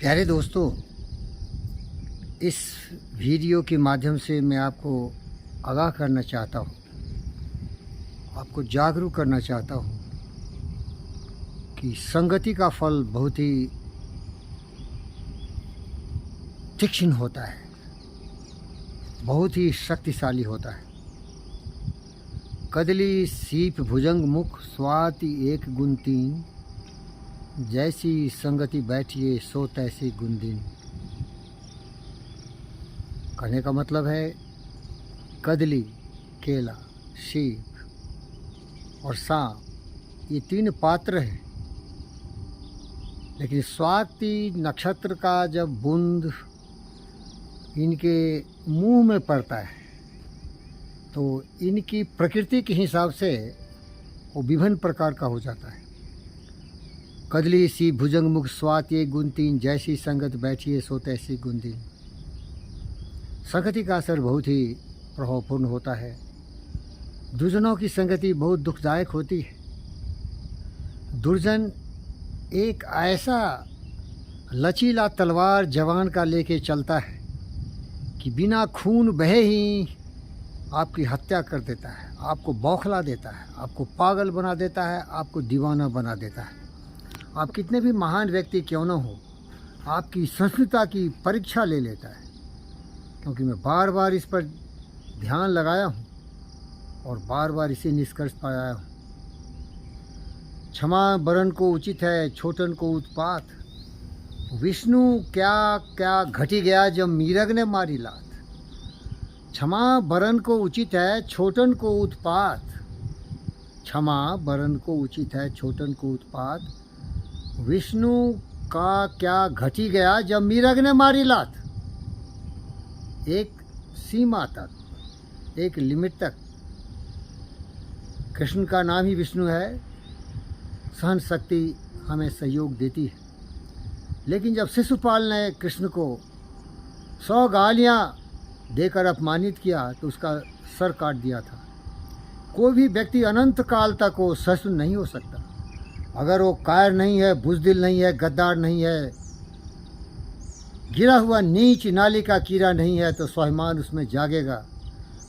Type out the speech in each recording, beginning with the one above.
प्यारे दोस्तों, इस वीडियो के माध्यम से मैं आपको आगाह करना चाहता हूँ, आपको जागरूक करना चाहता हूँ कि संगति का फल बहुत ही तीक्ष्ण होता है, बहुत ही शक्तिशाली होता है। कदली सीप भुजंग मुख स्वाति एक गुण तीन, जैसी संगति बैठिए सो तैसी गुण दिन। कहने का मतलब है कदली, केला, सीप और सांप ये तीन पात्र हैं, लेकिन स्वाति नक्षत्र का जब बूंद इनके मुंह में पड़ता है तो इनकी प्रकृति के हिसाब से वो विभिन्न प्रकार का हो जाता है। कदली सी भुजंग मुख स्वाति एक गुण तीन, जैसी संगत बैठिए सो तैसी गुण दिन। संगति का असर बहुत ही प्रभावपूर्ण होता है। दुर्जनों की संगति बहुत दुखदायक होती है। दुर्जन एक ऐसा लचीला तलवार जवान का लेके चलता है कि बिना खून बहे ही आपकी हत्या कर देता है, आपको बौखला देता है, आपको पागल बना देता है, आपको दीवाना बना देता है। आप कितने भी महान व्यक्ति क्यों न हो, आपकी संस्कृति की परीक्षा ले लेता है। क्योंकि मैं बार बार इस पर ध्यान लगाया हूँ और बार बार इसे निष्कर्ष पाया हूँ। क्षमा बरन को उचित है, छोटन को उत्पात। विष्णु क्या क्या घटी गया जब मीरग ने मारी लात। क्षमा बरन को उचित है, छोटन को उत्पात। क्षमा बरन को उचित है, छोटन को उत्पात। विष्णु का क्या घटी गया जब मीरग ने मारी लात। एक सीमा तक, एक लिमिट तक। कृष्ण का नाम ही विष्णु है, सहन शक्ति हमें सहयोग देती है। लेकिन जब शिशुपाल ने कृष्ण को 100 गालियाँ देकर अपमानित किया तो उसका सर काट दिया था। कोई भी व्यक्ति अनंत काल तक वो सहिष्णु नहीं हो सकता। अगर वो कायर नहीं है, बुज़दिल नहीं है, गद्दार नहीं है, गिरा हुआ नीच नाली का कीड़ा नहीं है, तो स्वाभिमान उसमें जागेगा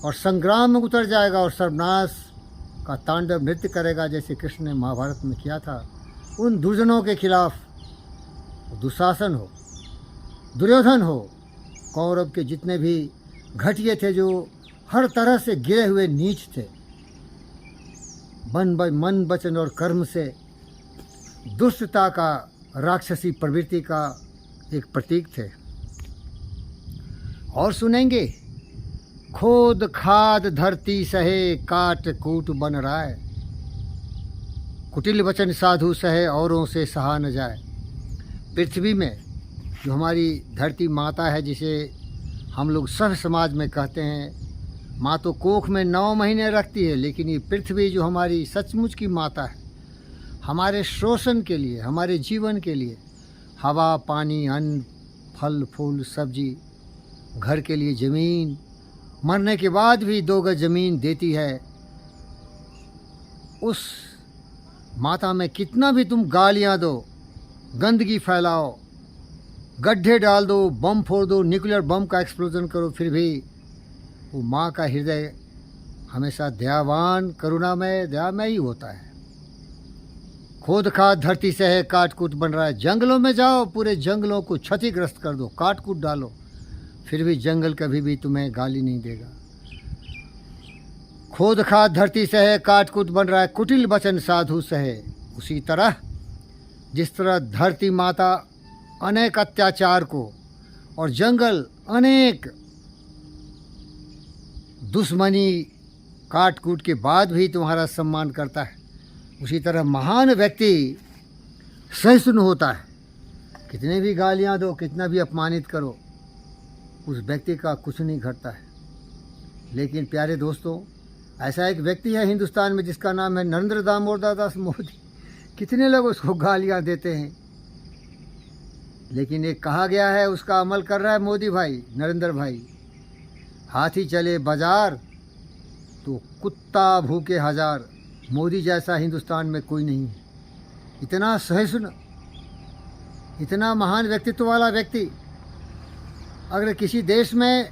और संग्राम में उतर जाएगा और सर्वनाश का तांडव नृत्य करेगा, जैसे कृष्ण ने महाभारत में किया था। उन दुर्जनों के खिलाफ दुशासन हो, दुर्योधन हो, कौरव के जितने भी घटिये थे जो हर तरह से गिरे हुए नीच थे, मन वचन और कर्म से दुष्टता का, राक्षसी प्रवृत्ति का एक प्रतीक थे। और सुनेंगे, खोद खाद धरती सहे काट कूट बन राय। कुटिल वचन साधु सहे औरों से सहा न जाए। पृथ्वी में जो हमारी धरती माता है, जिसे हम लोग सभ्य समाज में कहते हैं, माँ तो कोख में 9 महीने रखती है, लेकिन ये पृथ्वी जो हमारी सचमुच की माता है, हमारे शोषण के लिए, हमारे जीवन के लिए हवा, पानी, अन्न, फल फूल, सब्जी, घर के लिए ज़मीन, मरने के बाद भी 2 गज ज़मीन देती है। उस माता में कितना भी तुम गालियाँ दो, गंदगी फैलाओ, गड्ढे डाल दो, बम फोड़ दो, न्यूक्लियर बम का एक्सप्लोजन करो, फिर भी वो माँ का हृदय हमेशा दयावान, करुणामय, दयामय ही होता है। खोद खाद धरती से है काट कूट बन रहा है। जंगलों में जाओ, पूरे जंगलों को क्षतिग्रस्त कर दो, काट कूट डालो, फिर भी जंगल कभी भी तुम्हें गाली नहीं देगा। खोद खाद धरती से है काट कूट बन रहा है, कुटिल वचन साधु सहे। उसी तरह जिस तरह धरती माता अनेक अत्याचार को और जंगल अनेक दुश्मनी काट कूट के बाद भी तुम्हारा सम्मान करता है, उसी तरह महान व्यक्ति सहिष्णु होता है। कितने भी गालियाँ दो, कितना भी अपमानित करो, उस व्यक्ति का कुछ नहीं घटता है। लेकिन प्यारे दोस्तों, ऐसा एक व्यक्ति है हिंदुस्तान में जिसका नाम है नरेंद्र दामोदर दास मोदी। कितने लोग उसको गालियाँ देते हैं, लेकिन एक कहा गया है, उसका अमल कर रहा है मोदी भाई, नरेंद्र भाई। हाथी चले बाजार तो कुत्ता भूखे हजार। मोदी जैसा हिंदुस्तान में कोई नहीं है। इतना सहिष्णु, इतना महान व्यक्तित्व वाला व्यक्ति अगर किसी देश में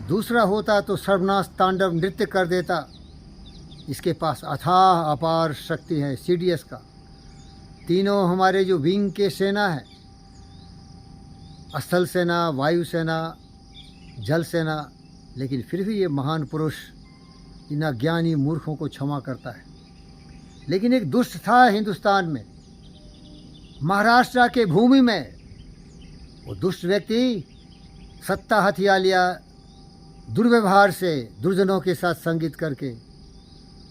दूसरा होता तो सर्वनाश तांडव नृत्य कर देता। इसके पास अथाह अपार शक्ति है। CDS का तीनों हमारे जो विंग के सेना है, स्थल सेना, वायु सेना, जल सेना, लेकिन फिर भी ये महान पुरुष इन अज्ञानी मूर्खों को क्षमा करता है। लेकिन एक दुष्ट था हिंदुस्तान में, महाराष्ट्र के भूमि में। वो दुष्ट व्यक्ति सत्ता हथिया लिया दुर्व्यवहार से, दुर्जनों के साथ संगीत करके,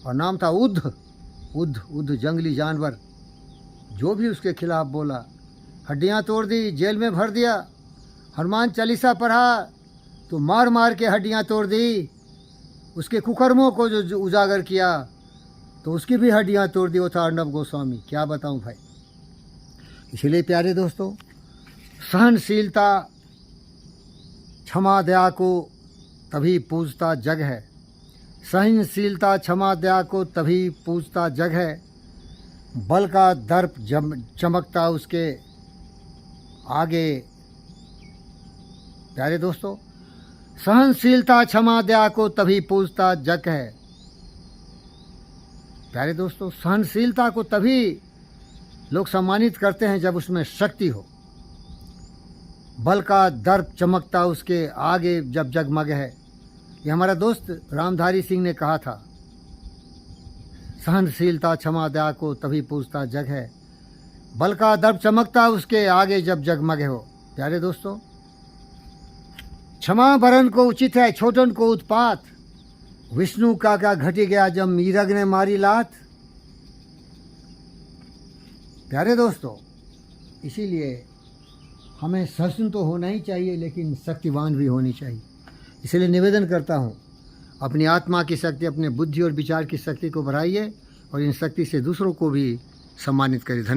और नाम था उद्ध जंगली जानवर। जो भी उसके खिलाफ बोला हड्डियां तोड़ दी, जेल में भर दिया। हनुमान चालीसा पढ़ा तो मार मार के हड्डियां तोड़ दी। उसके कुकर्मों को जो उजागर किया तो उसकी भी हड्डियां तोड़ दी। वो था अर्णब गोस्वामी। क्या बताऊं भाई। इसलिए प्यारे दोस्तों, सहनशीलता, क्षमा दया को तभी पूजता जग है। सहनशीलता, क्षमा दया को तभी पूजता जग है। बल का दर्प चमकता उसके आगे। प्यारे दोस्तों, सहनशीलता, क्षमा दया को तभी पूजता जग है। प्यारे दोस्तों, सहनशीलता को तभी लोग सम्मानित करते हैं जब उसमें शक्ति हो। बल का दर्प चमकता उसके आगे जब जगमग है। ये हमारा दोस्त रामधारी सिंह ने कहा था। सहनशीलता, क्षमा दया को तभी पूजता जग है। बल का दर्प चमकता उसके आगे जब जगमग हो। प्यारे दोस्तों, क्षमा बरन को उचित है, छोटन को उत्पात। विष्णु का क्या घटी गया जब मीरग ने मारी लात। प्यारे दोस्तों, इसीलिए हमें सहिष्णु तो होना ही चाहिए, लेकिन शक्तिवान भी होनी चाहिए। इसलिए निवेदन करता हूँ, अपनी आत्मा की शक्ति, अपने बुद्धि और विचार की शक्ति को बढ़ाइए और इन शक्ति से दूसरों को भी सम्मानित करिए।